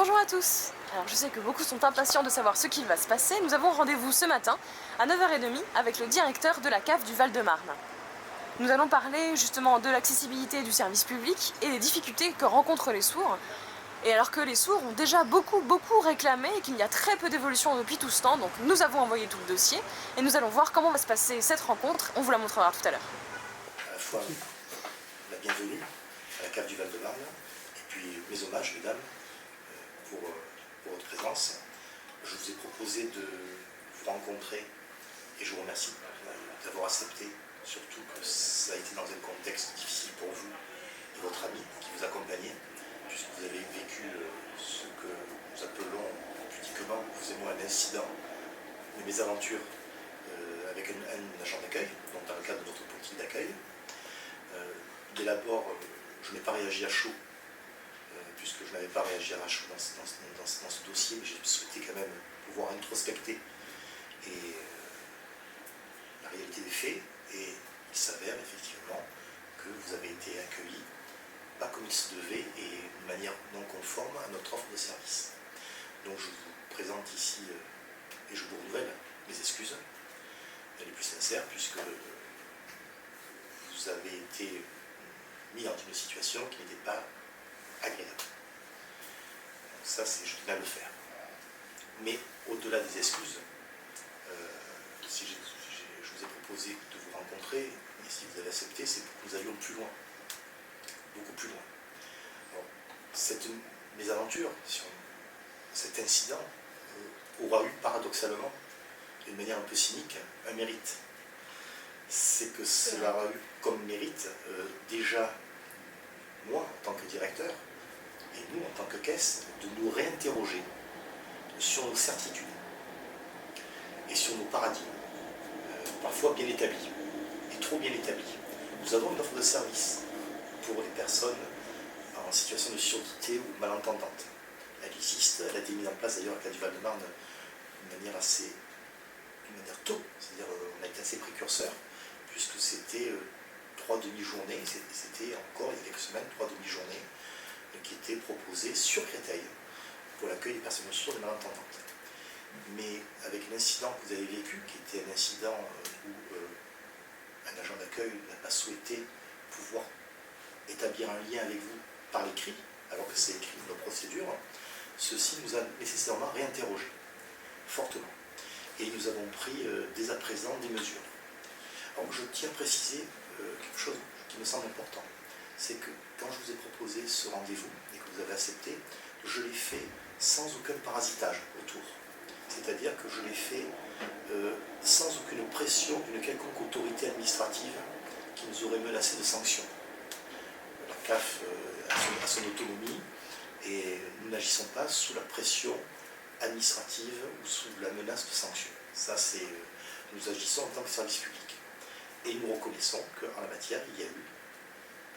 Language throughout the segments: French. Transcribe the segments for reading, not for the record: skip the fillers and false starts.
Bonjour à tous. Alors je sais que beaucoup sont impatients de savoir ce qu'il va se passer. Nous avons rendez-vous ce matin à 9h30 avec le directeur de la cave du Val-de-Marne. Nous allons parler justement de l'accessibilité du service public et des difficultés que rencontrent les sourds. Et alors que les sourds ont déjà beaucoup réclamé et qu'il y a très peu d'évolution depuis tout ce temps, donc nous avons envoyé tout le dossier et nous allons voir comment va se passer cette rencontre. On vous la montrera tout à l'heure. À la fois la bienvenue à la cave du Val-de-Marne et puis mes hommages, mesdames, pour votre présence. Je vous ai proposé de vous rencontrer et je vous remercie d'avoir accepté, surtout que ça a été dans un contexte difficile pour vous et votre ami qui vous accompagnait, puisque vous avez vécu ce que nous appelons pudiquement, vous et moi, un incident, une mésaventure avec un agent d'accueil, donc dans le cadre de notre politique d'accueil. Dès d'abord, je n'ai pas réagi à chaud, puisque je n'avais pas réagi à chaud dans ce dossier, mais j'ai souhaité quand même pouvoir introspecter et la réalité des faits, et il s'avère effectivement que vous avez été accueillis, pas comme il se devait, et de manière non conforme à notre offre de service. Donc je vous présente ici, et je vous renouvelle mes excuses, les plus sincères, puisque vous avez été mis dans une situation qui n'était pas agréable. Donc ça, je tenais à le faire. Mais au-delà des excuses, si je vous ai proposé de vous rencontrer, et si vous avez accepté, c'est pour que nous allions plus loin, beaucoup plus loin. Alors, cette mésaventure, cet incident, aura eu paradoxalement, d'une manière un peu cynique, un mérite. C'est que cela aura eu comme mérite déjà moi en tant que directeur et nous en tant que caisse de nous réinterroger sur nos certitudes et sur nos paradigmes, parfois bien établis et trop bien établis. Nous avons une offre de service pour les personnes en situation de surdité ou malentendante. Elle existe, elle a été mise en place d'ailleurs à la cave du Val-de-Marne d'une manière tôt, c'est-à-dire on a été assez précurseurs, puisque c'était 3 demi-journées, c'était encore il y a quelques semaines, 3 demi-journées qui étaient proposées sur Créteil pour l'accueil des personnes sourdes et malentendantes. Mais avec l'incident que vous avez vécu, qui était un incident où un agent d'accueil n'a pas souhaité pouvoir établir un lien avec vous par l'écrit, alors que c'est écrit dans nos procédures, ceci nous a nécessairement réinterrogés, fortement. Et nous avons pris dès à présent des mesures. Alors je tiens à préciser quelque chose qui me semble important, c'est que quand je vous ai proposé ce rendez-vous et que vous avez accepté, je l'ai fait sans aucun parasitage autour. C'est-à-dire que je l'ai fait sans aucune pression d'une quelconque autorité administrative qui nous aurait menacé de sanctions. La CAF a son autonomie et nous n'agissons pas sous la pression administrative ou sous la menace de sanctions. Ça, nous agissons en tant que service public. Et nous reconnaissons qu'en la matière, il y a eu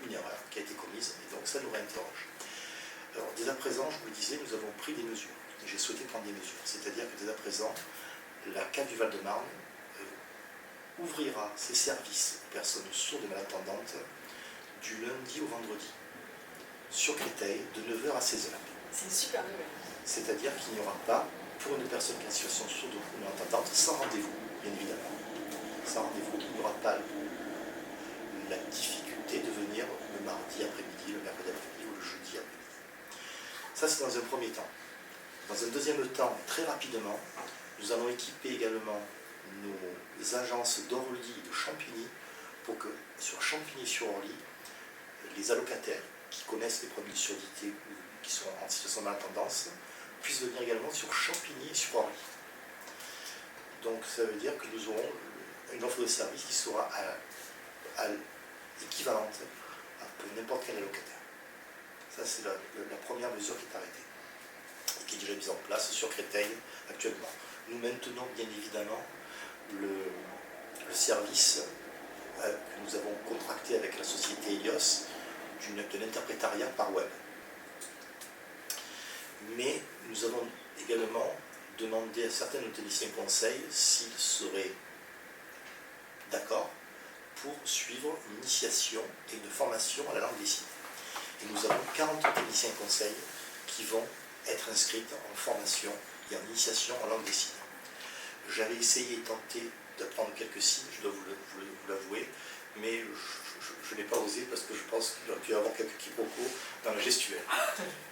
une erreur qui a été commise, et donc ça nous réinterroge. Alors, dès à présent, je vous le disais, nous avons pris des mesures, et j'ai souhaité prendre des mesures. C'est-à-dire que dès à présent, la cave du Val-de-Marne ouvrira ses services aux personnes sourdes et malentendantes du lundi au vendredi, sur Créteil, de 9h à 16h. C'est une super nouvelle. C'est-à-dire qu'il n'y aura pas, pour une personne qui est en situation sourde ou malentendante, sans rendez-vous, bien évidemment. Sans rendez-vous, il n'y aura pas la difficulté de venir le mardi après-midi, le mercredi après-midi ou le jeudi après-midi. Ça, c'est dans un premier temps. Dans un deuxième temps, très rapidement, nous allons équiper également nos agences d'Orly et de Champigny pour que sur Champigny-sur-Orly, les allocataires qui connaissent les problèmes de surdité ou qui sont en situation de malentendance puissent venir également sur Champigny et sur Orly. Donc ça veut dire que nous aurons une offre de service qui sera équivalente pour n'importe quel allocataire. Ça, c'est la première mesure qui est arrêtée et qui est déjà mise en place sur Créteil actuellement. Nous maintenons bien évidemment le service que nous avons contracté avec la société Helios de l'interprétariat par web. Mais nous avons également demandé à certains de nos techniciens conseils s'ils seraient d'accord pour suivre une initiation et une formation à la langue des signes. Et nous avons 40 techniciens conseils qui vont être inscrite en formation et en initiation en langue des signes. J'avais essayé et tenté d'apprendre quelques signes, je dois vous l'avouer, mais je n'ai pas osé parce que je pense qu'il aurait pu y avoir quelques quiproquos dans la gestuelle.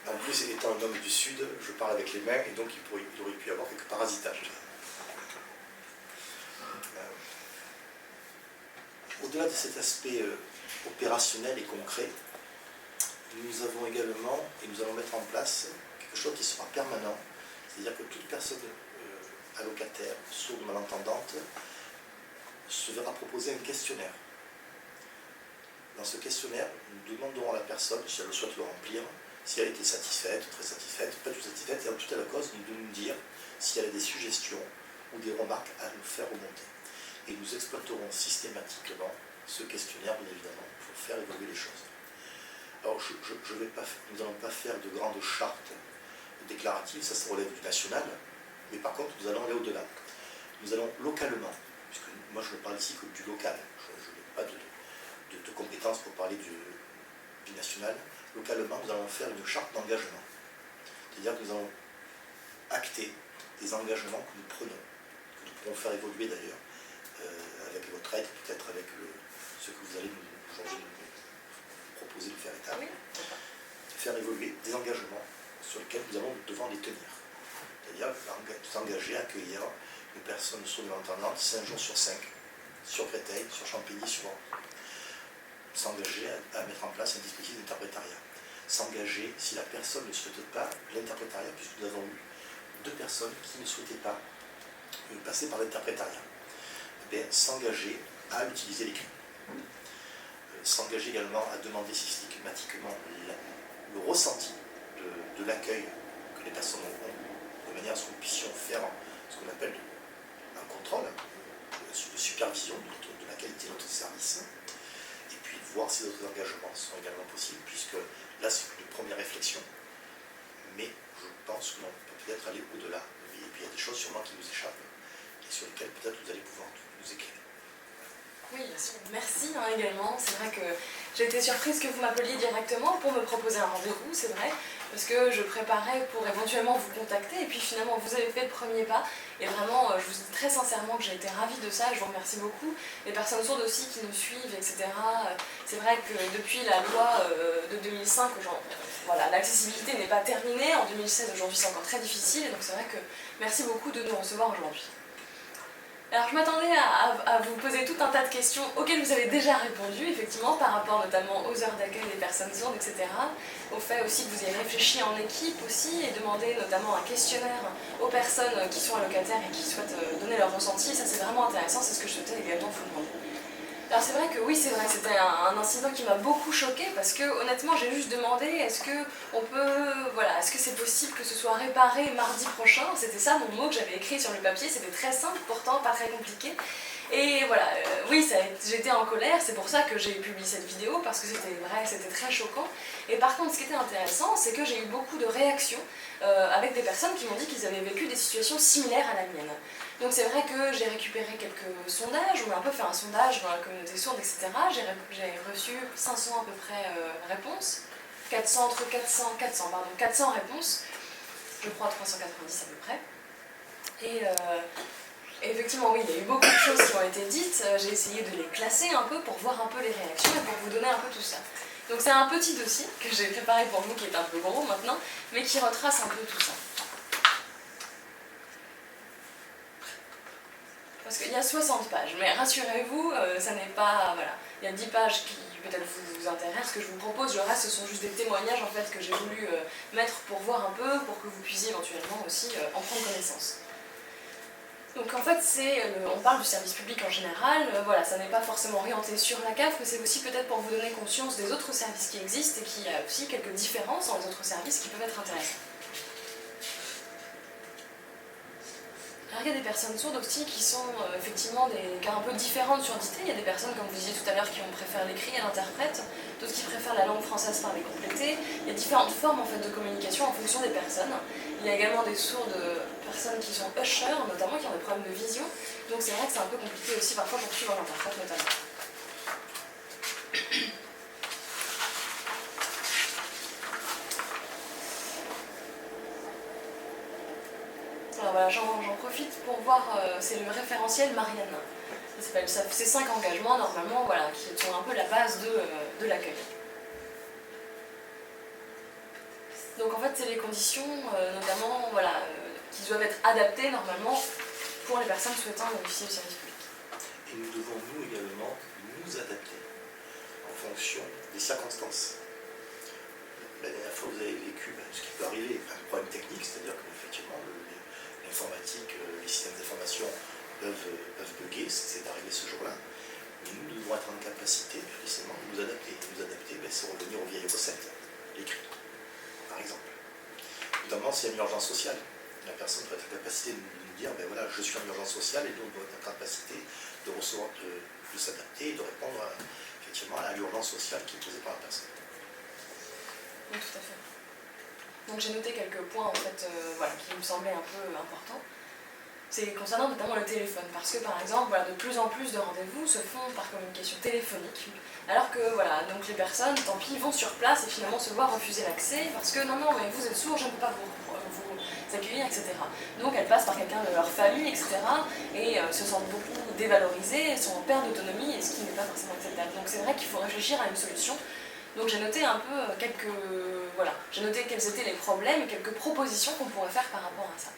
En plus, étant un homme du Sud, je parle avec les mains et donc il aurait pu y avoir quelques parasitages. Au-delà de cet aspect opérationnel et concret, nous avons également, et nous allons mettre en place, quelque chose qui sera permanent, c'est-à-dire que toute personne allocataire, sourde ou malentendante, se verra proposer un questionnaire. Dans ce questionnaire, nous demanderons à la personne, si elle souhaite le remplir, si elle était satisfaite, très satisfaite, pas tout satisfaite, et en tout à la cause de nous dire si elle a des suggestions ou des remarques à nous faire remonter. Et nous exploiterons systématiquement ce questionnaire, bien évidemment, pour faire évoluer les choses. Alors, nous n'allons pas faire de grandes chartes déclaratives, ça relève du national, mais par contre, nous allons aller au-delà. Nous allons localement, puisque moi je ne parle ici que du local, je n'ai pas de compétences pour parler du national. Localement, nous allons faire une charte d'engagement. C'est-à-dire que nous allons acter des engagements que nous prenons, que nous pourrons faire évoluer d'ailleurs, avec votre aide, peut-être avec ce que vous allez aujourd'hui nous proposer de faire état. Oui. Faire évoluer des engagements sur lesquels nous allons devoir les tenir. C'est-à-dire s'engager à accueillir une personne sourde malentendante 5 jours sur 5, sur Créteil, sur Champigny, sur s'engager à mettre en place un dispositif d'interprétariat. S'engager, si la personne ne souhaite pas l'interprétariat, puisque nous avons eu 2 personnes qui ne souhaitaient pas passer par l'interprétariat. S'engager à utiliser l'écrit. S'engager également à demander systématiquement le ressenti de l'accueil que les personnes ont, de manière à ce que nous puissions faire ce qu'on appelle un contrôle, de supervision de la qualité de notre service, et puis voir si d'autres engagements sont également possibles, puisque là c'est une première réflexion, mais je pense que l'on peut peut-être aller au-delà, et puis il y a des choses sûrement qui nous échappent, et sur lesquelles peut-être vous allez pouvoir nous éclairer. Oui, bien sûr. Merci également. C'est vrai que j'ai été surprise que vous m'appeliez directement pour me proposer un rendez-vous, c'est vrai, parce que je préparais pour éventuellement vous contacter, et puis finalement vous avez fait le premier pas, et vraiment je vous dis très sincèrement que j'ai été ravie de ça, je vous remercie beaucoup. Les personnes sourdes aussi qui nous suivent, etc. C'est vrai que depuis la loi de 2005, voilà, l'accessibilité n'est pas terminée, en 2016 aujourd'hui c'est encore très difficile, et donc c'est vrai que merci beaucoup de nous recevoir aujourd'hui. Alors je m'attendais à vous poser tout un tas de questions auxquelles vous avez déjà répondu, effectivement, par rapport notamment aux heures d'accueil des personnes sourdes, etc. Au fait aussi que vous ayez réfléchi en équipe aussi et demandé notamment un questionnaire aux personnes qui sont allocataires et qui souhaitent donner leur ressenti. Et ça c'est vraiment intéressant, c'est ce que je souhaitais également vous demander. Alors c'est vrai que oui, c'est vrai, c'était un incident qui m'a beaucoup choquée parce que honnêtement j'ai juste demandé est-ce que c'est possible que ce soit réparé mardi prochain. C'était ça mon mot que j'avais écrit sur le papier, c'était très simple pourtant pas très compliqué. Et voilà, oui, j'étais en colère, c'est pour ça que j'ai publié cette vidéo, parce que c'était vrai, c'était très choquant. Et par contre, ce qui était intéressant, c'est que j'ai eu beaucoup de réactions avec des personnes qui m'ont dit qu'ils avaient vécu des situations similaires à la mienne. Donc c'est vrai que j'ai récupéré quelques sondages, on a un peu fait un sondage dans la communauté sourde, etc. J'ai reçu 500 à peu près réponses, 400 réponses, je crois 390 à peu près. Et effectivement, oui, il y a eu beaucoup de choses qui ont été dites. J'ai essayé de les classer un peu pour voir un peu les réactions et pour vous donner un peu tout ça. Donc c'est un petit dossier que j'ai préparé pour vous, qui est un peu gros maintenant, mais qui retrace un peu tout ça. Parce qu'il y a 60 pages, mais rassurez-vous, ça n'est pas... Voilà, il y a 10 pages qui peut-être vous intéressent, que je vous propose, le reste ce sont juste des témoignages en fait que j'ai voulu mettre pour voir un peu, pour que vous puissiez éventuellement aussi en prendre connaissance. Donc en fait, on parle du service public en général, voilà, ça n'est pas forcément orienté sur la CAF, mais c'est aussi peut-être pour vous donner conscience des autres services qui existent et qu'il y a aussi quelques différences dans les autres services qui peuvent être intéressants. Alors il y a des personnes sourdes aussi qui sont effectivement des cas un peu différents de surdité. Il y a des personnes, comme vous disiez tout à l'heure, qui préfèrent l'écrit à l'interprète, d'autres qui préfèrent la langue française parlée complétée. Il y a différentes formes en fait, de communication en fonction des personnes. Il y a également des sourdes personnes qui sont ushers, notamment, qui ont des problèmes de vision. Donc c'est vrai que c'est un peu compliqué aussi parfois pour suivre l'interprète notamment. voilà, j'en profite pour voir, c'est le référentiel Marianne. C'est 5 engagements normalement, voilà, qui sont un peu la base de l'accueil. Donc en fait, c'est les conditions, notamment, voilà, qui doivent être adaptées normalement pour les personnes souhaitant bénéficier du service public. Et nous devons, nous également, nous adapter en fonction des circonstances. La dernière fois, vous avez vécu ce qui peut arriver, un problème technique, c'est-à-dire qu'effectivement, l'informatique, les systèmes d'information peuvent bugger, c'est arrivé ce jour-là. Mais nous devons être en capacité, précisément, de nous adapter. Nous adapter, c'est revenir aux vieilles recettes, l'écrit, par exemple. Notamment s'il y a une urgence sociale. La personne doit être en capacité de nous dire, ben voilà, je suis en urgence sociale, et donc doit être en capacité de recevoir, de s'adapter et de répondre effectivement à l'urgence sociale qui est posée par la personne. Oui, tout à fait. Donc j'ai noté quelques points en fait, voilà, qui me semblaient un peu importants. C'est concernant notamment le téléphone, parce que par exemple, voilà, de plus en plus de rendez-vous se font par communication téléphonique, alors que voilà, donc les personnes, tant pis, vont sur place et finalement se voient refuser l'accès, parce que non, mais vous êtes sourd, je ne peux pas vous accueillir, etc. Donc elles passent par quelqu'un de leur famille, etc. et se sentent beaucoup dévalorisées, sont en perte d'autonomie, et ce qui n'est pas forcément acceptable. Donc c'est vrai qu'il faut réfléchir à une solution. Donc j'ai noté un peu j'ai noté quels étaient les problèmes et quelques propositions qu'on pourrait faire par rapport à ça.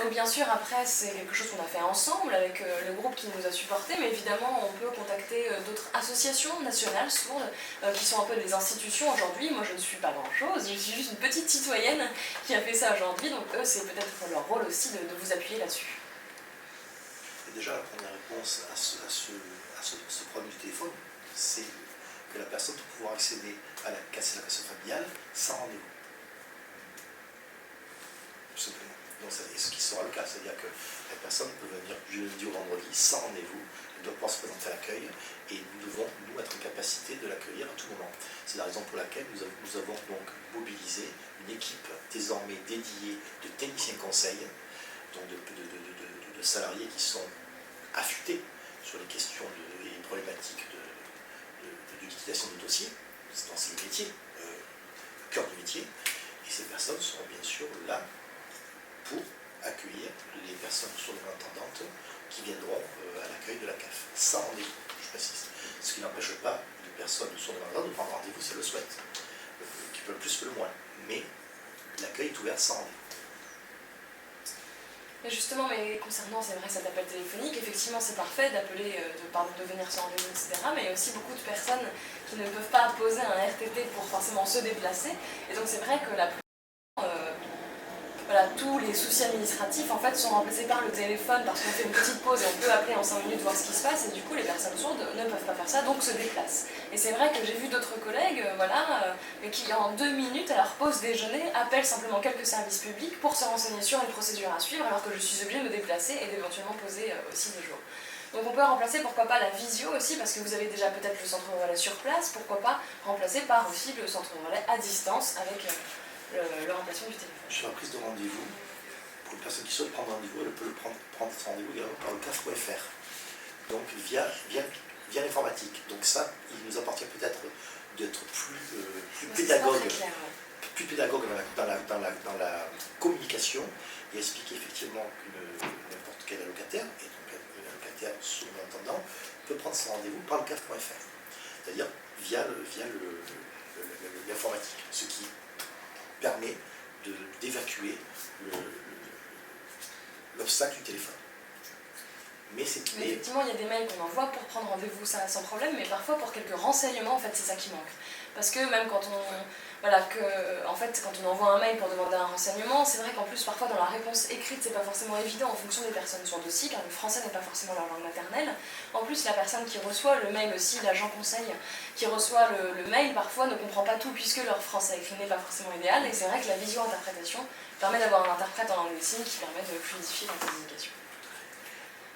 Donc bien sûr, après, c'est quelque chose qu'on a fait ensemble avec le groupe qui nous a supportés, mais évidemment, on peut contacter d'autres associations nationales sourdes qui sont un peu des institutions aujourd'hui. Moi, je ne suis pas grand-chose, je suis juste une petite citoyenne qui a fait ça aujourd'hui, donc eux, c'est peut-être leur rôle aussi de vous appuyer là-dessus. Déjà, la première réponse à ce problème du téléphone, c'est que la personne doit pouvoir accéder à la caisse familiale sans rendez-vous. Tout simplement. Donc, et ce qui sera le cas, c'est-à-dire que la personne peut venir du lundi au vendredi sans rendez-vous, elle doit pouvoir se présenter à l'accueil, et nous devons, nous, être en capacité de l'accueillir à tout moment. C'est la raison pour laquelle nous avons donc mobilisé une équipe désormais dédiée de techniciens conseils, donc de salariés qui sont affûtés sur les questions et les problématiques de liquidation de dossiers, c'est le métier, le cœur du métier, et ces personnes seront bien sûr là pour accueillir les personnes sourdes-malentendantes qui viendront à l'accueil de la CAF, sans rendez-vous, je précise. Ce qui n'empêche pas les personnes sourdes-malentendantes de prendre rendez-vous si elles le souhaitent, qui veulent plus que le moins, mais l'accueil est ouvert sans rendez-vous. Mais justement, concernant, c'est vrai, cet appel téléphonique, effectivement c'est parfait d'appeler, de venir sans rendez-vous, etc. Mais il y a aussi beaucoup de personnes qui ne peuvent pas poser un RTT pour forcément se déplacer. Et donc c'est vrai que tous les soucis administratifs en fait sont remplacés par le téléphone parce qu'on fait une petite pause et on peut appeler en 5 minutes voir ce qui se passe, et du coup les personnes sourdes ne peuvent pas faire ça, donc se déplacent. Et c'est vrai que j'ai vu d'autres collègues qui en 2 minutes à leur pause déjeuner appellent simplement quelques services publics pour se renseigner sur une procédure à suivre, alors que je suis obligée de me déplacer et d'éventuellement poser aussi des jours. Donc on peut remplacer pourquoi pas la visio aussi, parce que vous avez déjà peut-être le centre relais sur place, pourquoi pas remplacer par aussi le centre relais à distance avec le remplacement du téléphone. Sur la prise de rendez-vous, pour une personne qui souhaite prendre rendez-vous, elle peut prendre son rendez-vous également par le CAF.fr, donc via l'informatique. Donc ça, il nous appartient peut-être d'être plus pédagogue, dans la communication, et expliquer effectivement que n'importe quel allocataire, et donc un allocataire sourd-malentendant, peut prendre son rendez-vous par le CAF.fr, c'est-à-dire via l'informatique, ce qui permet d'évacuer l'obstacle du téléphone. Mais effectivement, il y a des mails qu'on envoie pour prendre rendez-vous, ça sans problème, mais parfois pour quelques renseignements, en fait, c'est ça qui manque. Parce que même quand quand on envoie un mail pour demander un renseignement, c'est vrai qu'en plus, parfois, dans la réponse écrite, c'est pas forcément évident en fonction des personnes sourdes aussi, car le français n'est pas forcément leur langue maternelle. En plus, la personne qui reçoit le mail aussi, l'agent conseil qui reçoit le mail, parfois ne comprend pas tout puisque leur français écrit n'est pas forcément idéal, et c'est vrai que la visio-interprétation permet d'avoir un interprète en langue des signes qui permet de fluidifier la communication.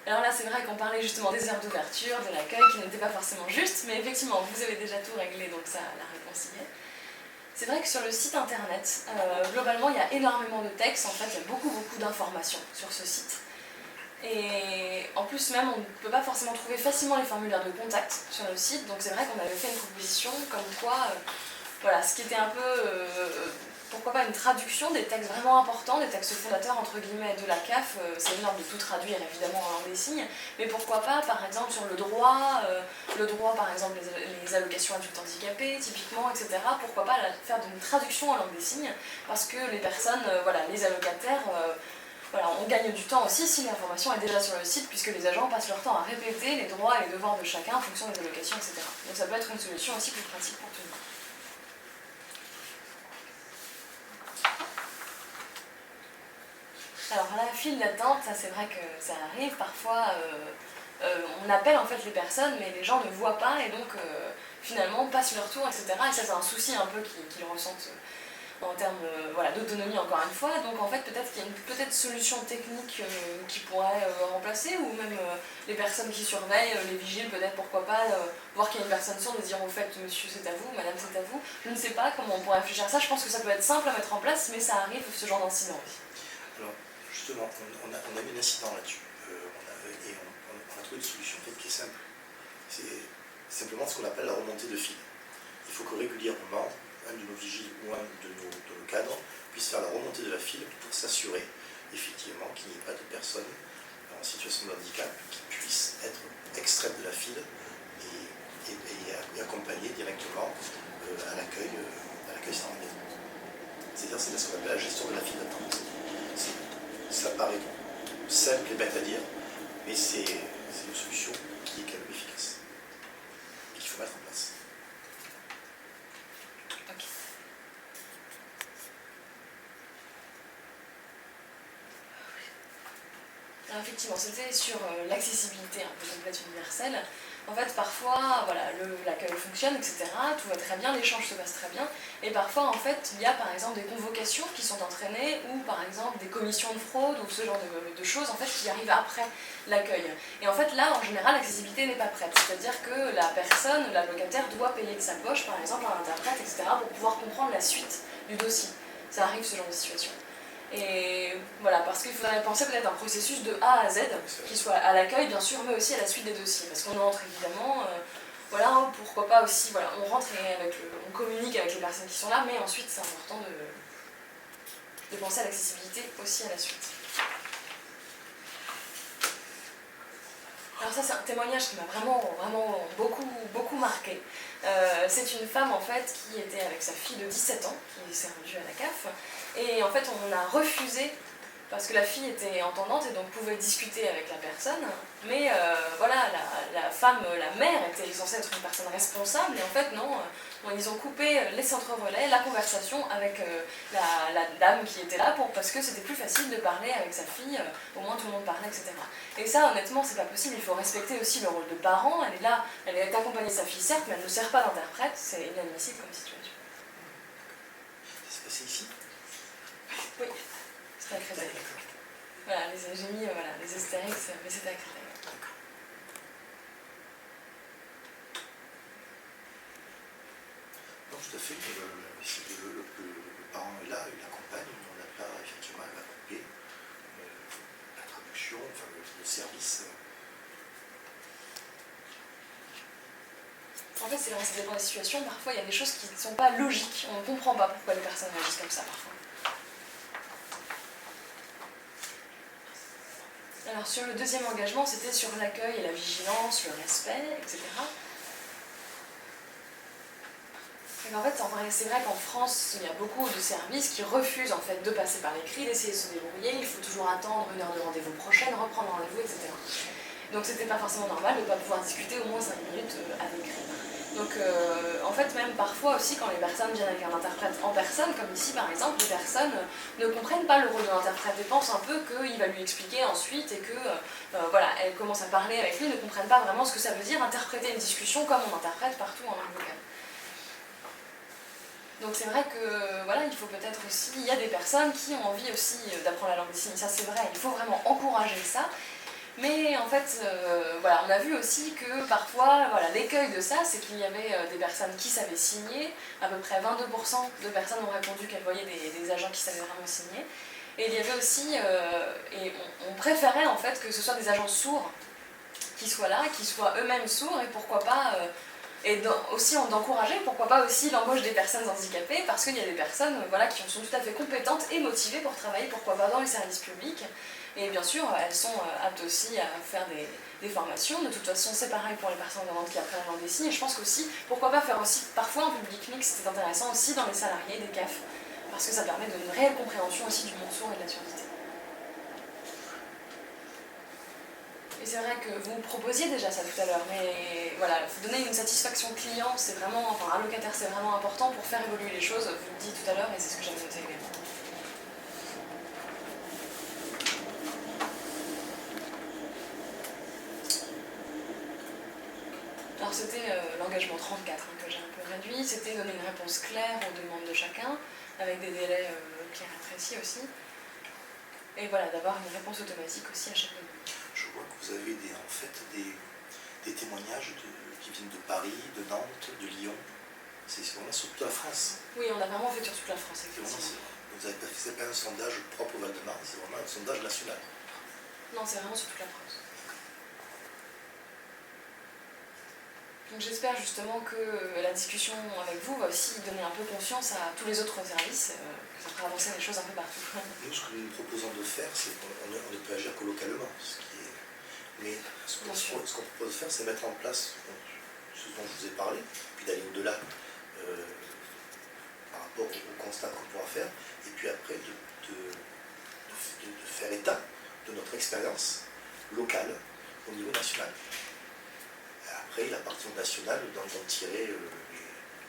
Alors là, c'est vrai qu'on parlait justement des heures d'ouverture, de l'accueil, qui n'étaient pas forcément justes, mais effectivement, vous avez déjà tout réglé, donc ça, la réponse y est. C'est vrai que sur le site internet, globalement, il y a énormément de textes, en fait, il y a beaucoup d'informations sur ce site. Et en plus même, on ne peut pas forcément trouver facilement les formulaires de contact sur le site, donc c'est vrai qu'on avait fait une proposition comme quoi, ce qui était un peu pourquoi pas une traduction des textes vraiment importants, des textes fondateurs entre guillemets de la CAF. C'est énorme de tout traduire évidemment en langue des signes, mais pourquoi pas par exemple sur le droit par exemple les allocations adultes handicapés typiquement, etc. Pourquoi pas faire une traduction en langue des signes, parce que les personnes, les allocataires, on gagne du temps aussi si l'information est déjà sur le site, puisque les agents passent leur temps à répéter les droits et les devoirs de chacun en fonction des allocations, etc. Donc ça peut être une solution aussi plus pratique pour tout le monde. Alors la file d'attente, ça c'est vrai que ça arrive, parfois on appelle en fait les personnes mais les gens ne voient pas et donc finalement passent leur tour, etc. Et ça c'est un souci un peu qu'ils ressentent en termes d'autonomie encore une fois. Donc en fait peut-être qu'il y a une solution technique qui pourrait remplacer, ou même les personnes qui surveillent, les vigiles peut-être, pourquoi pas, voir qu'il y a une personne sourde et dire au fait monsieur c'est à vous, madame c'est à vous. Je ne sais pas comment on pourrait réfléchir à ça, je pense que ça peut être simple à mettre en place, mais ça arrive ce genre d'incident aussi. Alors, justement, on a eu un incident là-dessus, on a trouvé une solution qui est simple. C'est simplement ce qu'on appelle la remontée de fil. Il faut que régulièrement, un de nos vigiles ou un de nos cadres puisse faire la remontée de la file pour s'assurer effectivement qu'il n'y ait pas de personnes en situation de handicap qui puissent être extraites de la file et accompagnées directement à l'accueil sans rendez-vous. C'est-à-dire c'est ce qu'on appelle la gestion de la file d'attente. Ça paraît simple et bête à dire, mais c'est une solution qui est quand même efficace et qu'il faut mettre en place. Okay. Alors effectivement, c'était sur l'accessibilité un peu complète universelle. En fait, parfois, l'accueil fonctionne, etc. Tout va très bien, l'échange se passe très bien. Et parfois, en fait, il y a par exemple des convocations qui sont entraînées, ou par exemple des commissions de fraude, ou ce genre de choses en fait, qui arrivent après l'accueil. Et en fait, là, en général, l'accessibilité n'est pas prête. C'est-à-dire que la personne, la locataire, doit payer de sa poche, par exemple, un interprète, etc., pour pouvoir comprendre la suite du dossier. Ça arrive, ce genre de situation. Et voilà, parce qu'il faudrait penser peut-être un processus de A à Z, qui soit à l'accueil bien sûr, mais aussi à la suite des dossiers. Parce qu'on entre évidemment, pourquoi pas aussi, on rentre et on communique avec les personnes qui sont là, mais ensuite c'est important de penser à l'accessibilité aussi à la suite. Alors ça c'est un témoignage qui m'a vraiment beaucoup marqué. C'est une femme en fait qui était avec sa fille de 17 ans, qui s'est rendue à la CAF, et en fait on a refusé, parce que la fille était entendante et donc pouvait discuter avec la personne, mais la femme, la mère était censée être une personne responsable, et en fait non, ils ont coupé les centres relais, la conversation avec la dame qui était là, parce que c'était plus facile de parler avec sa fille, au moins tout le monde parlait, etc. Et ça honnêtement c'est pas possible, il faut respecter aussi le rôle de parent, elle est là, elle est accompagnée de sa fille certes, mais elle ne sert pas d'interprète, c'est inadmissible comme situation. Ça s'est passé ici ? Oui. C'était à Créteil. Voilà, j'ai mis les Astérix, mais c'était à Créteil. D'accord. Non, tout à fait. Le parent est là, il accompagne, on n'a pas effectivement à couper la traduction, enfin le service. En fait, ça dépend des situations. Parfois, il y a des choses qui ne sont pas logiques. On ne comprend pas pourquoi les personnes réagissent comme ça, parfois. Alors, sur le deuxième engagement, c'était sur l'accueil et la vigilance, le respect, etc. Et en fait, c'est vrai qu'en France, il y a beaucoup de services qui refusent en fait de passer par l'écrit, d'essayer de se débrouiller. Il faut toujours attendre une heure de rendez-vous prochaine, reprendre rendez-vous, etc. Donc, c'était pas forcément normal de ne pas pouvoir discuter au moins 5 minutes à l'écrit. Donc en fait même parfois aussi quand les personnes viennent avec un interprète en personne, comme ici par exemple, les personnes ne comprennent pas le rôle de l'interprète et pensent un peu qu'il va lui expliquer ensuite et que elles commencent à parler avec lui, ne comprennent pas vraiment ce que ça veut dire interpréter une discussion comme on interprète partout en langue vocale. Donc c'est vrai que il faut peut-être aussi, il y a des personnes qui ont envie aussi d'apprendre la langue des signes, ça c'est vrai, il faut vraiment encourager ça. Mais en fait, on a vu aussi que parfois, l'écueil de ça, c'est qu'il y avait des personnes qui savaient signer, à peu près 22% de personnes ont répondu qu'elles voyaient des agents qui savaient vraiment signer. Et il y avait aussi, et on préférait en fait que ce soit des agents sourds qui soient là, qui soient eux-mêmes sourds, et pourquoi pas Et aussi d'encourager, pourquoi pas aussi l'embauche des personnes handicapées, parce qu'il y a des personnes voilà, qui sont tout à fait compétentes et motivées pour travailler, pourquoi pas dans les services publics. Et bien sûr, elles sont aptes aussi à faire des formations. De toute façon, c'est pareil pour les personnes voyantes qui apprennent la langue des signes. Et je pense qu'aussi, pourquoi pas faire aussi parfois un public mixte, c'est intéressant aussi dans les salariés des CAF, parce que ça permet d'une réelle compréhension aussi du monde sourd et de la surdité. Et c'est vrai que vous proposiez déjà ça tout à l'heure, mais voilà, donner une satisfaction client, c'est vraiment, enfin un locataire, c'est vraiment important pour faire évoluer les choses, vous le dites tout à l'heure, et c'est ce que j'avais noté également. Alors c'était l'engagement 34 que j'ai un peu réduit, c'était donner une réponse claire aux demandes de chacun, avec des délais clairs et précis aussi, et voilà, d'avoir une réponse automatique aussi à chaque demande. Je vois que vous avez en fait des témoignages qui viennent de Paris, de Nantes, de Lyon. C'est vraiment sur toute la France. Oui, on a vraiment fait sur toute la France, effectivement. Vous n'avez pas fait un sondage propre au Val-de-Marne, c'est vraiment un sondage national. Non, c'est vraiment sur toute la France. Donc j'espère justement que la discussion avec vous va aussi donner un peu conscience à tous les autres services, que ça fera avancer les choses un peu partout. Nous, ce que nous proposons de faire, c'est qu'on ne peut agir que localement. Mais ce qu'on propose de faire, c'est mettre en place ce dont je vous ai parlé, puis d'aller au-delà par rapport au constat qu'on pourra faire, et puis après de faire état de notre expérience locale au niveau national. Après, la partie nationale, d'en tirer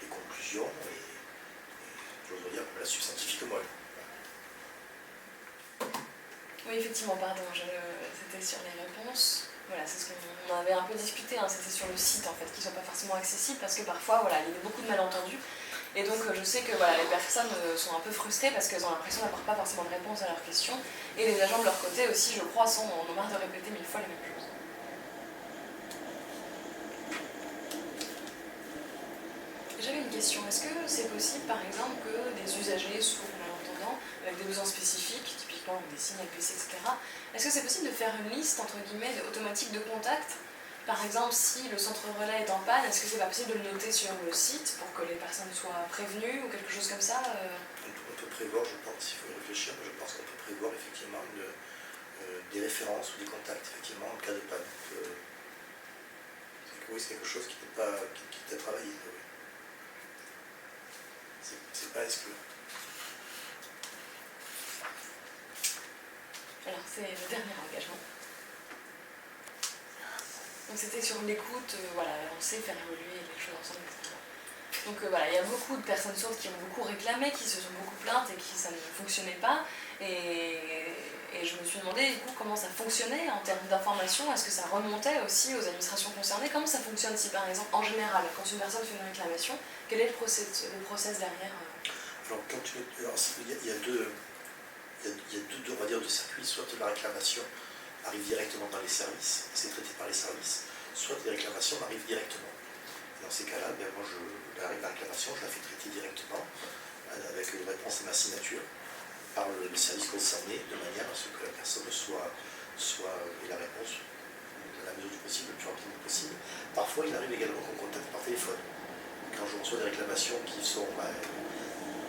les conclusions et j'ose dire la substantifique moelle. Oui, effectivement, pardon, c'était sur les réponses. Voilà, c'est ce qu'on avait un peu discuté, hein, c'était sur le site en fait, qui ne sont pas forcément accessibles parce que parfois voilà, il y a beaucoup de malentendus. Et donc je sais que voilà, les personnes sont un peu frustrées parce qu'elles ont l'impression d'avoir pas forcément de réponse à leurs questions. Et les agents de leur côté aussi, je crois, en ont marre de répéter 1000 fois les mêmes choses. J'avais une question, est-ce que c'est possible par exemple que des usagers sourds ou malentendants, avec des besoins spécifiques, typiquement des signes LPC, etc., est-ce que c'est possible de faire une liste entre guillemets automatique de contact? Par exemple, si le centre relais est en panne, est-ce que c'est pas possible de le noter sur le site pour que les personnes soient prévenues ou quelque chose comme ça? On peut prévoir, je pense, il faut y réfléchir, mais je pense qu'on peut prévoir effectivement des références ou des contacts effectivement en cas de panne. Oui, c'est quelque chose qui est à travailler. Oui. C'est pas exclu. Alors, c'est le dernier engagement. Donc c'était sur l'écoute, voilà, avancer, faire évoluer les choses ensemble, etc. Donc voilà, il y a beaucoup de personnes sourdes qui ont beaucoup réclamé, qui se sont beaucoup plaintes et qui ça ne fonctionnait pas. Et je me suis demandé du coup comment ça fonctionnait en termes d'information, est-ce que ça remontait aussi aux administrations concernées? Comment ça fonctionne si par exemple, en général, quand une personne fait une réclamation, quel est le process derrière? Alors, il y a deux, on va dire, deux circuits, soit la réclamation arrive directement dans les services, c'est traité par les services, soit les réclamations arrivent directement. Dans ces cas-là, moi, la réclamation, je la fais traiter directement avec une réponse à ma signature par le service concerné, de manière à ce que la personne ait la réponse dans la mesure du possible, le plus rapidement possible. Parfois, il arrive également qu'on contacte par téléphone. Quand je reçois des réclamations qui sont,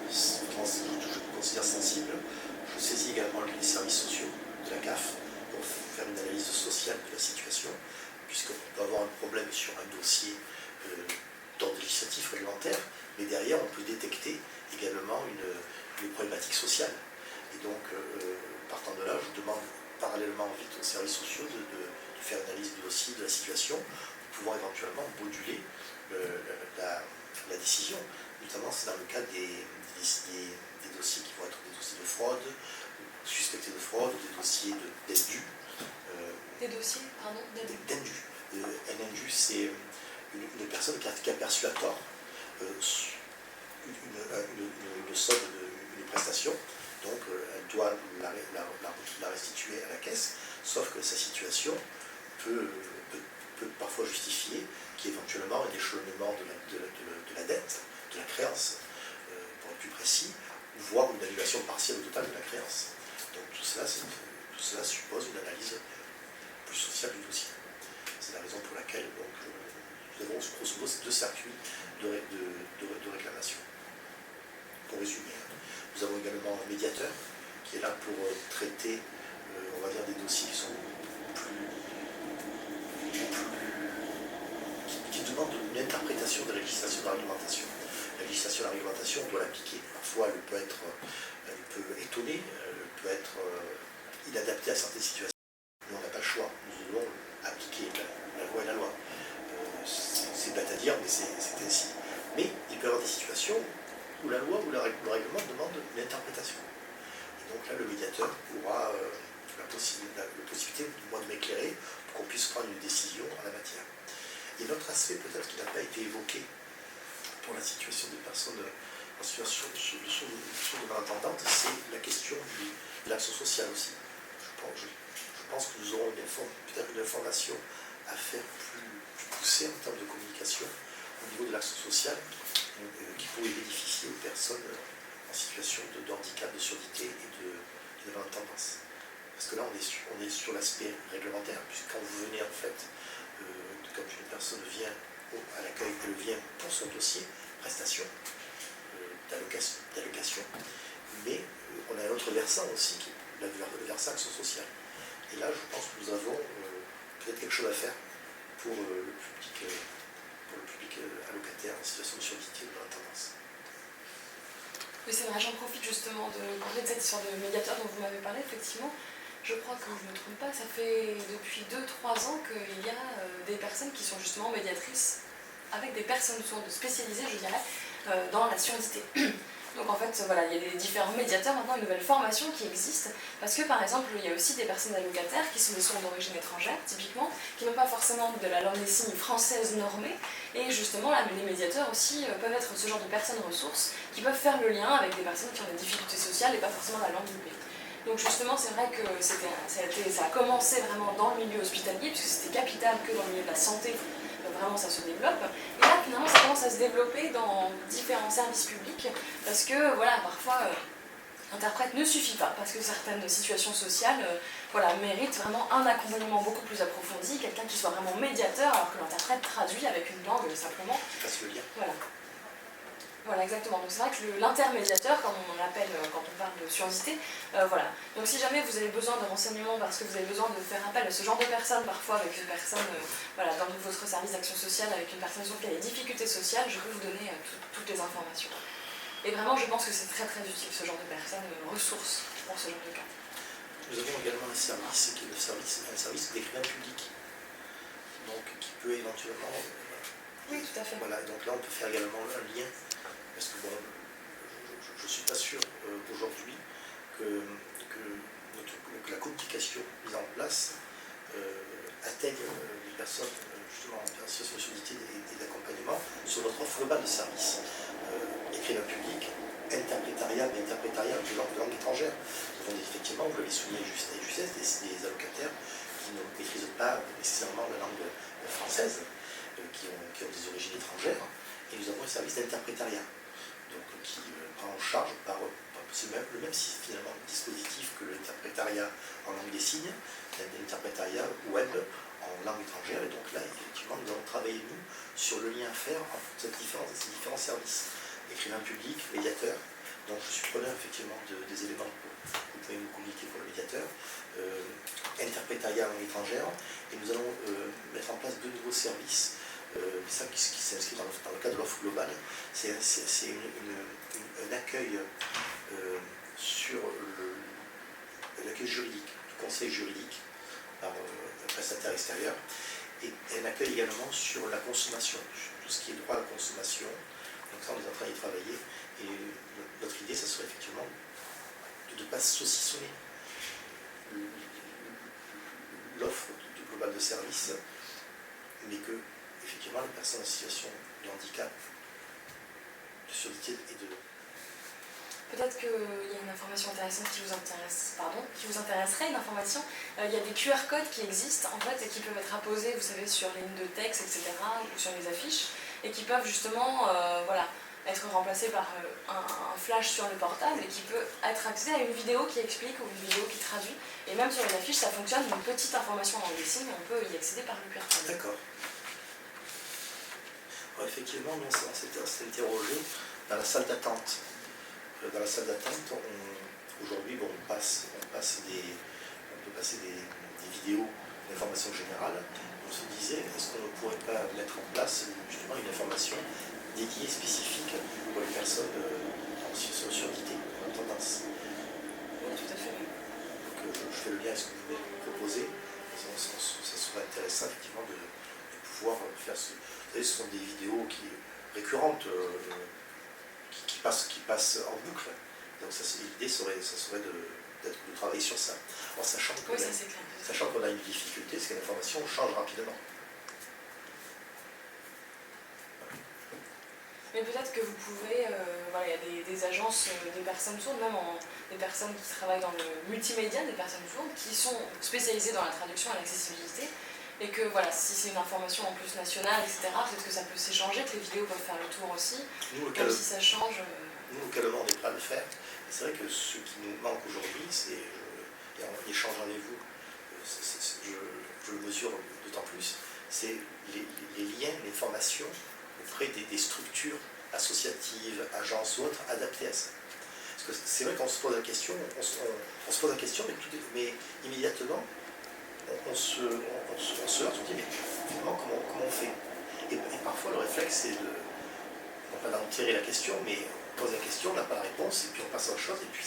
je considère sensibles, je saisis également les services sociaux de la CAF pour faire une analyse sociale de la situation, puisqu'on peut avoir un problème sur un dossier d'ordre législatif réglementaire, mais derrière on peut détecter également une problématique sociale. Et donc, partant de là, je demande parallèlement vite aux services sociaux de faire une analyse du dossier, de la situation, pour pouvoir éventuellement moduler la décision. Notamment, c'est dans le cas des dossiers qui vont être des dossiers de fraude, suspectés de fraude, des dossiers d'indus. Des dossiers, pardon, d'indus. Un indu, c'est une personne qui a perçu à tort une somme, une prestation, donc elle doit la restituer à la caisse, sauf que sa situation peut parfois justifier qu'il y ait éventuellement un échelonnement de la dette, de la créance, pour être plus précis, voire une annulation partielle ou totale de la créance. Donc tout cela suppose une analyse plus sociale du dossier. C'est la raison pour laquelle donc, nous avons grosso modo ces deux circuits de réclamation. Pour résumer, nous avons également un médiateur qui est là pour traiter, on va dire, des dossiers qui sont qui demandent une interprétation de la législation de la réglementation. La législation de la réglementation, on doit l'appliquer. Parfois, elle peut étonner, elle peut être inadaptée à certaines situations. Mais on n'a pas le choix. Nous devons appliquer la loi et la loi. C'est bête à dire, mais c'est ainsi. Mais il peut y avoir des situations où la loi ou le règlement demande une interprétation. Et donc là, le médiateur aura la possibilité du moins de m'éclairer pour qu'on puisse prendre une décision en la matière. Et l'autre aspect peut-être qui n'a pas été évoqué pour la situation des personnes en situation de malentendante, c'est la question de l'action sociale aussi. Je pense que nous aurons peut-être une information à faire plus poussée en termes de communication au niveau de l'action sociale qui pourrait bénéficier aux personnes en situation de handicap, de surdité et de malentendance. Parce que là, on est sur l'aspect réglementaire, puisque quand vous venez en fait, quand une personne vient à l'accueil, elle vient pour son dossier, prestation, d'allocation, mais on a un autre versant aussi, qui est le versant action sociale. Et là, je pense que nous avons peut-être quelque chose à faire pour le public allocataire en situation de surdité ou de malentendance. Oui, c'est vrai, j'en profite justement de parler de cette histoire de médiateur dont vous m'avez parlé, effectivement. Je crois que je ne me trompe pas, ça fait depuis 2-3 ans qu'il y a des personnes qui sont justement médiatrices avec des personnes sourdes spécialisées, je dirais, dans la surdité. Donc en fait, voilà, il y a des différents médiateurs, maintenant une nouvelle formation qui existe, parce que par exemple, il y a aussi des personnes allocataires qui sont des sourds d'origine étrangère, typiquement, qui n'ont pas forcément de la langue des signes française normée, et justement, là, les médiateurs aussi peuvent être ce genre de personnes ressources qui peuvent faire le lien avec des personnes qui ont des difficultés sociales et pas forcément la langue du pays. Donc justement, c'est vrai que ça a commencé vraiment dans le milieu hospitalier, puisque c'était capital que dans le milieu de la santé, vraiment ça se développe. Et là, finalement, ça commence à se développer dans différents services publics, parce que, voilà, parfois, l'interprète ne suffit pas, parce que certaines situations sociales, voilà, méritent vraiment un accompagnement beaucoup plus approfondi, quelqu'un qui soit vraiment médiateur, alors que l'interprète traduit avec une langue simplement. Parce que le lien. Voilà, exactement. Donc c'est vrai que l'intermédiateur, comme on l'appelle quand on parle de surdité, voilà. Donc si jamais vous avez besoin de renseignements parce que vous avez besoin de faire appel à ce genre de personnes, parfois avec une personne, voilà, dans votre service d'action sociale, avec une personne qui a des difficultés sociales, je peux vous donner toutes les informations. Et vraiment, je pense que c'est très très utile, ce genre de personnes, ressources pour ce genre de cas. Nous avons également un service qui est un service d'écrivain public, donc qui peut éventuellement... oui, tout à fait. Voilà, donc là on peut faire également un lien. Parce que bon, je ne suis pas sûr aujourd'hui que la communication mise en place atteigne les personnes justement en situation de surdité et d'accompagnement sur notre offre globale de services. Écrivain public, interprétariat, mais interprétariat de langue étrangère. Nous avons effectivement, vous l'avez souligné juste à justesse, des allocataires qui ne maîtrisent pas nécessairement la langue française, qui ont des origines étrangères, et nous avons un service d'interprétariat. Donc, qui prend en charge c'est le même finalement dispositif que l'interprétariat en langue des signes, l'interprétariat web en langue étrangère. Et donc là, effectivement, nous allons travailler, nous, sur le lien à faire entre ces différents services. Écrivain public, médiateur. Donc je suis preneur effectivement des éléments que vous pouvez nous communiquer pour le médiateur. Interprétariat en langue étrangère. Et nous allons mettre en place 2 nouveaux services. Ça qui s'inscrit dans le cadre de l'offre globale, c'est un accueil sur l'accueil juridique, du conseil juridique par un prestataire extérieur, et un accueil également sur la consommation, sur tout ce qui est droit à la consommation. Donc ça, on est en train d'y travailler, et notre idée, ça serait effectivement de ne pas saucissonner l'offre globale de services, mais que effectivement, les personnes en situation de handicap, de surdité et de... Peut-être qu'il y a une information intéressante qui vous intéresserait, une information. Il y a des QR codes qui existent, en fait, et qui peuvent être apposés, vous savez, sur les lignes de texte, etc., ou sur les affiches, et qui peuvent justement, voilà, être remplacés par un flash sur le portable, et qui peut être accès à une vidéo qui explique, ou une vidéo qui traduit. Et même sur les affiches, ça fonctionne, une petite information dans les signes, on peut y accéder par le QR code. D'accord. effectivement, nous, on s'est interrogé dans la salle d'attente. Dans la salle d'attente, aujourd'hui, bon, on peut passer des vidéos d'information générale. On se disait, est-ce qu'on ne pourrait pas mettre en place justement une information dédiée, spécifique pour les personnes en situation de surdité, en tendance. Oui, tout à fait. Donc je fais le lien à ce que vous venez de proposer. Ça serait intéressant effectivement de pouvoir faire ce. Vous savez, ce sont des vidéos récurrentes qui passent en boucle. Donc l'idée serait de travailler sur ça. En sachant qu'on a une difficulté, c'est que l'information change rapidement. Mais peut-être que vous pouvez, voilà, il y a des agences, des personnes sourdes, même des personnes qui travaillent dans le multimédia, des personnes sourdes, qui sont spécialisées dans la traduction et l'accessibilité, et que voilà, si c'est une information en plus nationale, etc., peut-être que ça peut s'échanger, que les vidéos peuvent faire le tour aussi, même si ça change. Nous, localement, on est prêt à le faire. Et c'est vrai que ce qui nous manque aujourd'hui, c'est, et en échangeant avec vous, je le mesure d'autant plus, c'est les liens, les formations auprès des structures associatives, agences ou autres, adaptées à ça. Parce que c'est vrai qu'on se pose la question, mais immédiatement, on se heurte, on dit, mais finalement, comment on fait et parfois, le réflexe, c'est non pas d'enterrer la question, mais on pose la question, on n'a pas la réponse, et puis on passe à autre chose, et puis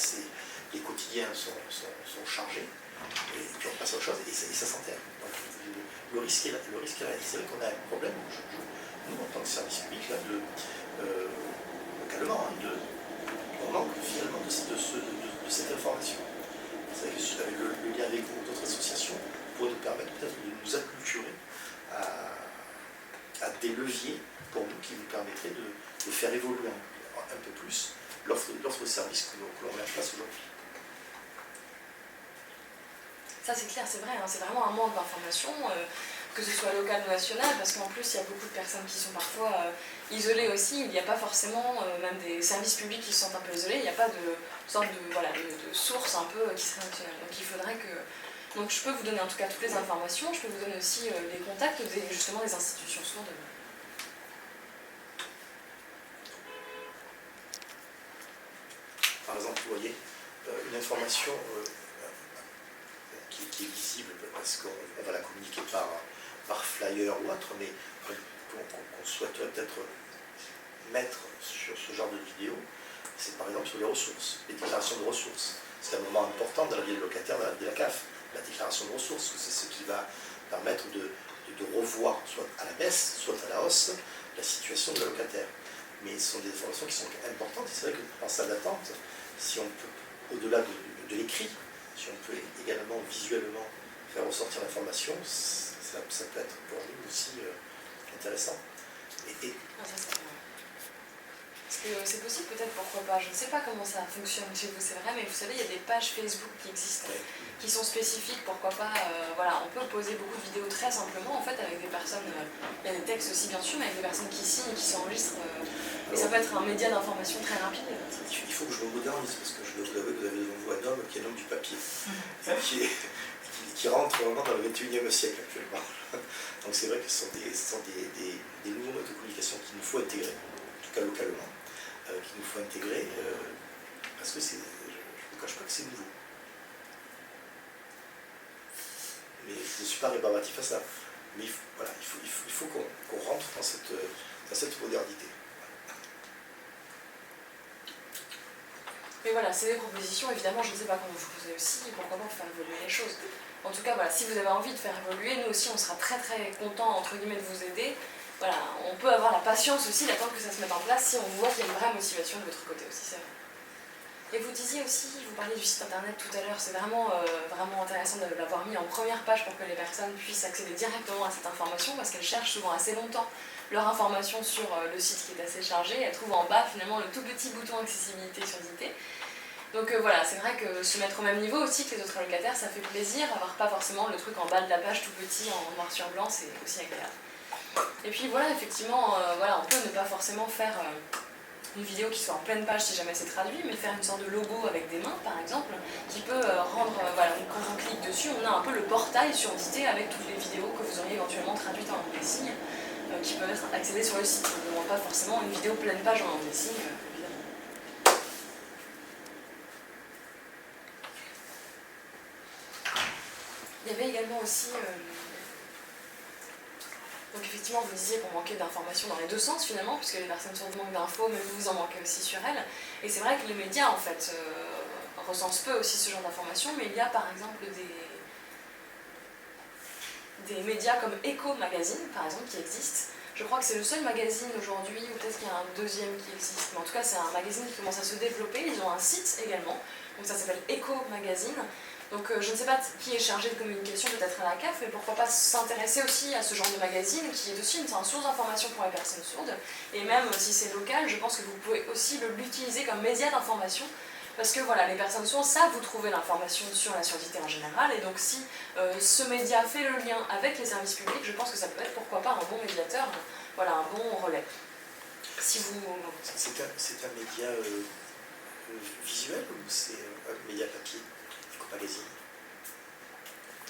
les quotidiens sont chargés, et puis on passe à autre chose, et ça s'enterre. Donc le risque est là. C'est vrai qu'on a un problème, nous, en tant que service public, là, localement, on manque finalement de cette information. C'est vrai que avec le lien avec vous, d'autres associations, pourrait nous permettre peut-être de nous acculturer à des leviers pour nous qui nous permettraient de faire évoluer un peu plus l'offre de services que l'on met en place aujourd'hui. Ça c'est clair, c'est vrai, hein, c'est vraiment un manque d'information, que ce soit local ou national, parce qu'en plus il y a beaucoup de personnes qui sont parfois isolées aussi, il n'y a pas forcément, même des services publics qui se sentent un peu isolés, il n'y a pas de sorte de source un peu qui serait nationale. Donc il faudrait que... Donc je peux vous donner en tout cas toutes les informations, je peux vous donner aussi les contacts justement des institutions sourdes. Par exemple, vous voyez, une information qui est visible parce qu'on va la communiquer par flyer ou autre, mais qu'on souhaiterait peut-être mettre sur ce genre de vidéo, c'est par exemple sur les ressources, les déclarations de ressources. C'est un moment important dans la vie des locataires, dans la vie de la CAF, la déclaration de ressources, c'est ce qui va permettre de revoir, soit à la baisse, soit à la hausse, la situation de la locataire. Mais ce sont des informations qui sont importantes, et c'est vrai que en salle d'attente, si on peut, au-delà de l'écrit, si on peut également visuellement faire ressortir l'information, ça peut être pour nous aussi intéressant. Est-ce que c'est possible peut-être, pourquoi pas, je ne sais pas comment ça fonctionne chez vous, c'est vrai, mais vous savez, il y a des pages Facebook qui existent, qui sont spécifiques, pourquoi pas, voilà, on peut poser beaucoup de vidéos très simplement, en fait, avec des personnes, il y a des textes aussi bien sûr, mais avec des personnes qui signent, qui s'enregistrent, et ça peut être un média d'information très rapide. Il faut que je me modernise, parce que je dois vous avouer que vous avez devant vous un homme qui est l'homme du papier, et qui rentre vraiment dans le 21e siècle actuellement. Donc c'est vrai que ce sont des nouveaux modes de communication qu'il nous faut intégrer, en tout cas localement, qu'il nous faut intégrer, parce que je ne vous cache pas que c'est nouveau. Mais je ne suis pas rébarbatif à ça. Mais voilà, il faut qu'on rentre dans cette modernité. Mais voilà, c'est des propositions, évidemment, je ne sais pas comment vous posez aussi, et pourquoi pas faire évoluer les choses. En tout cas, voilà, si vous avez envie de faire évoluer, nous aussi on sera très très contents, entre guillemets, de vous aider. Voilà, on peut avoir la patience aussi d'attendre que ça se mette en place si on voit qu'il y a une vraie motivation de votre côté aussi, c'est vrai. Et vous disiez aussi, vous parliez du site internet tout à l'heure, c'est vraiment intéressant de l'avoir mis en première page pour que les personnes puissent accéder directement à cette information, parce qu'elles cherchent souvent assez longtemps leur information sur le site qui est assez chargé, elles trouvent en bas finalement le tout petit bouton accessibilité surdité. Donc voilà, c'est vrai que se mettre au même niveau aussi que les autres locataires, ça fait plaisir, avoir pas forcément le truc en bas de la page tout petit en noir sur blanc, c'est aussi agréable. Et puis voilà, effectivement, voilà, on peut ne pas forcément faire une vidéo qui soit en pleine page si jamais c'est traduit, mais faire une sorte de logo avec des mains par exemple, qui peut rendre, voilà, donc quand on clique dessus, on a un peu le portail surdité avec toutes les vidéos que vous auriez éventuellement traduites en langue des signes. qui peuvent être accédées sur le site. On ne demande pas forcément une vidéo pleine page en langue des signes, évidemment. Il y avait également aussi... Donc effectivement, vous disiez qu'on manquait d'informations dans les deux sens finalement, puisque les personnes sourdes manquent d'infos, mais vous en manquez aussi sur elles. Et c'est vrai que les médias, en fait, recensent peu aussi ce genre d'informations, mais il y a par exemple des médias comme Echo Magazine, par exemple, qui existent. Je crois que c'est le seul magazine aujourd'hui, ou peut-être qu'il y a un deuxième qui existe, mais en tout cas c'est un magazine qui commence à se développer. Ils ont un site également, donc ça s'appelle Echo Magazine. Donc je ne sais pas qui est chargé de communication peut-être à la CAF, mais pourquoi pas s'intéresser aussi à ce genre de magazine qui est aussi une source d'information pour les personnes sourdes. Et même si c'est local, je pense que vous pouvez aussi l'utiliser comme média d'information, parce que voilà, les personnes sourdes savent vous trouver l'information sur la surdité en général, et donc si ce média fait le lien avec les services publics, je pense que ça peut être pourquoi pas un bon médiateur, voilà, un bon relais. Si vous... C'est un média visuel ou c'est un média papier? Magazine.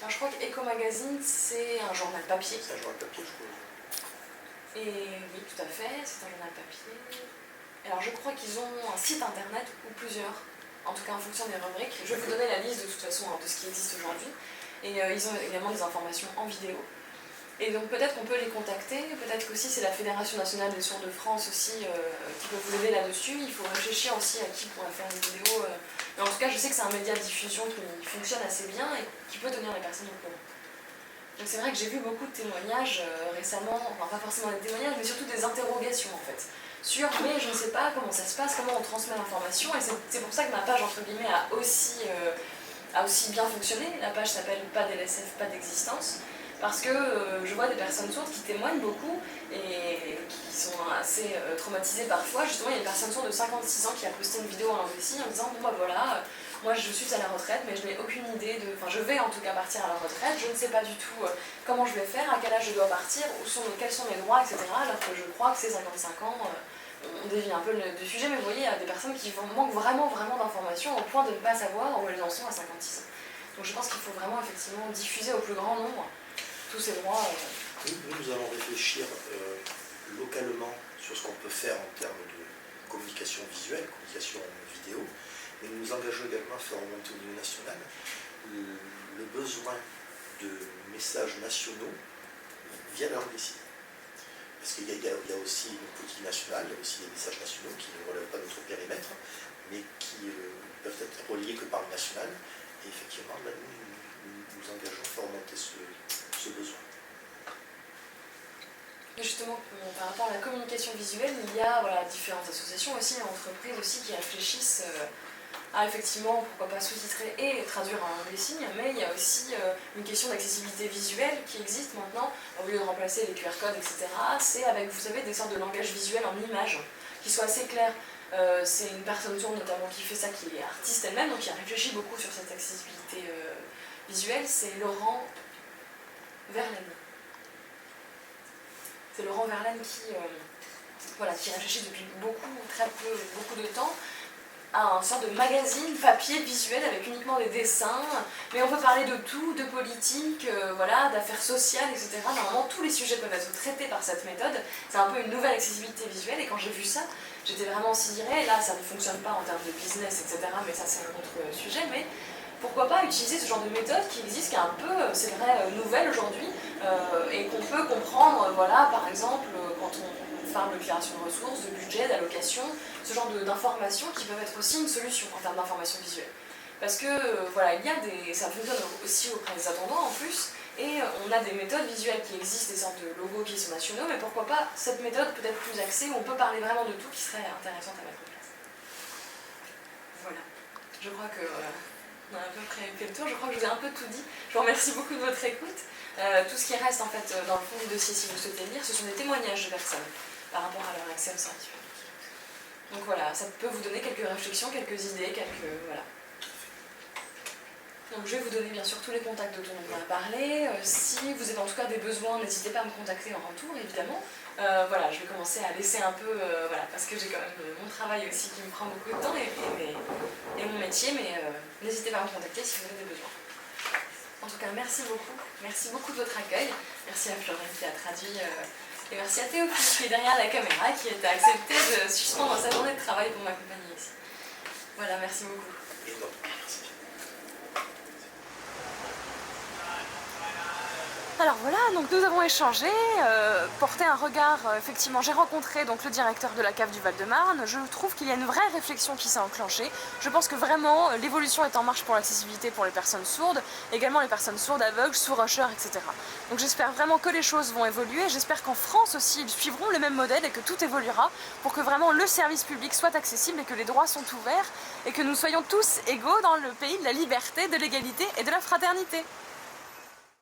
Alors, je crois qu'Echo Magazine, c'est un journal papier. C'est un journal papier, je crois. Et oui, tout à fait, c'est un journal papier. Alors, je crois qu'ils ont un site internet ou plusieurs, en tout cas en fonction des rubriques. Je vais vous donner la liste de toute façon de ce qui existe aujourd'hui. Et ils ont également des informations en vidéo. Et donc peut-être qu'on peut les contacter, peut-être qu'aussi c'est la Fédération nationale des sourds de France aussi qui peut vous aider là-dessus. Il faut réfléchir aussi à qui pourrait faire une vidéo. Mais en tout cas, je sais que c'est un média de diffusion qui fonctionne assez bien et qui peut tenir les personnes au courant. Donc c'est vrai que j'ai vu beaucoup de témoignages récemment, enfin pas forcément des témoignages, mais surtout des interrogations en fait. Sur mais je ne sais pas comment ça se passe, comment on transmet l'information, et c'est pour ça que ma page entre guillemets a aussi bien fonctionné. La page s'appelle Pas d'LSF, pas d'existence. Parce que je vois des personnes sourdes qui témoignent beaucoup et qui sont assez traumatisées parfois. Justement, il y a une personne sourde de 56 ans qui a posté une vidéo en langue des signes en disant « Bon bah voilà, moi je suis à la retraite, mais je n'ai aucune idée de... Enfin, je vais en tout cas partir à la retraite, je ne sais pas du tout comment je vais faire, à quel âge je dois partir, quels sont mes droits, etc. » Alors que je crois que ces 55 ans, on dévie un peu du sujet, mais vous voyez, il y a des personnes qui manquent vraiment d'informations au point de ne pas savoir où elles en sont à 56 ans. Donc je pense qu'il faut vraiment effectivement diffuser au plus grand nombre tous ces droits. Nous allons réfléchir localement sur ce qu'on peut faire en termes de communication visuelle, communication vidéo, mais nous nous engageons également à faire remonter au niveau national le besoin de messages nationaux via la langue des signes. Parce qu'il y a aussi une politique nationale, il y a aussi des messages nationaux qui ne relèvent pas de notre périmètre, mais qui peuvent être reliés que par le national. Et effectivement, là, nous engageons à faire remonter ce besoin. Et justement, par rapport à la communication visuelle, il y a différentes associations aussi, entreprises aussi qui réfléchissent à effectivement, pourquoi pas sous-titrer et traduire en langue des signes, mais il y a aussi une question d'accessibilité visuelle qui existe maintenant, au lieu de remplacer les QR codes, etc. C'est avec, vous savez, des sortes de langage visuel en images, qui soient assez clairs. C'est une personne sourde notamment qui fait ça, qui est artiste elle-même, donc qui a réfléchi beaucoup sur cette accessibilité visuelle, c'est Laurent Verlaine. C'est Laurent Verlaine qui réfléchit depuis beaucoup de temps à une sorte de magazine papier visuel avec uniquement des dessins, mais on peut parler de tout, de politique, d'affaires sociales, etc. Normalement, tous les sujets peuvent être traités par cette méthode. C'est un peu une nouvelle accessibilité visuelle, et quand j'ai vu ça, j'étais vraiment sidérée. Là, ça ne fonctionne pas en termes de business, etc., mais ça, c'est un autre sujet, mais pourquoi pas utiliser ce genre de méthode qui existe, qui est un peu, c'est vrai, nouvelle aujourd'hui, et qu'on peut comprendre, par exemple, quand on parle de création de ressources, de budget, d'allocation, ce genre d'informations qui peuvent être aussi une solution en termes d'information visuelle. Parce que, ça fonctionne aussi auprès des attendants en plus, et on a des méthodes visuelles qui existent, des sortes de logos qui sont nationaux, mais pourquoi pas cette méthode peut-être plus axée, où on peut parler vraiment de tout, qui serait intéressante à mettre en place. Voilà. Je crois que... on a à peu près fait le tour, je crois que je vous ai un peu tout dit. Je vous remercie beaucoup de votre écoute. Tout ce qui reste en fait dans le fond du dossier, si vous souhaitez lire, ce sont des témoignages de personnes par rapport à leur accès au service public. Donc voilà, ça peut vous donner quelques réflexions, quelques idées, voilà. Donc je vais vous donner bien sûr tous les contacts dont on a parlé. Si vous avez en tout cas des besoins, n'hésitez pas à me contacter en retour, évidemment. Je vais commencer à laisser un peu, parce que j'ai quand même mon travail aussi qui me prend beaucoup de temps et mon métier, mais n'hésitez pas à me contacter si vous avez des besoins. En tout cas, merci beaucoup de votre accueil. Merci à Florine qui a traduit Et merci à Théo qui est derrière la caméra, qui a accepté de suspendre sa journée de travail pour m'accompagner ici. Voilà, merci beaucoup. Et donc, merci. Alors voilà, donc nous avons échangé, porté un regard, effectivement, j'ai rencontré donc le directeur de la cave du Val-de-Marne. Je trouve qu'il y a une vraie réflexion qui s'est enclenchée. Je pense que vraiment l'évolution est en marche pour l'accessibilité pour les personnes sourdes, également les personnes sourdes, aveugles, sourds-hocheurs, etc. Donc j'espère vraiment que les choses vont évoluer, j'espère qu'en France aussi ils suivront le même modèle et que tout évoluera pour que vraiment le service public soit accessible et que les droits sont ouverts et que nous soyons tous égaux dans le pays de la liberté, de l'égalité et de la fraternité.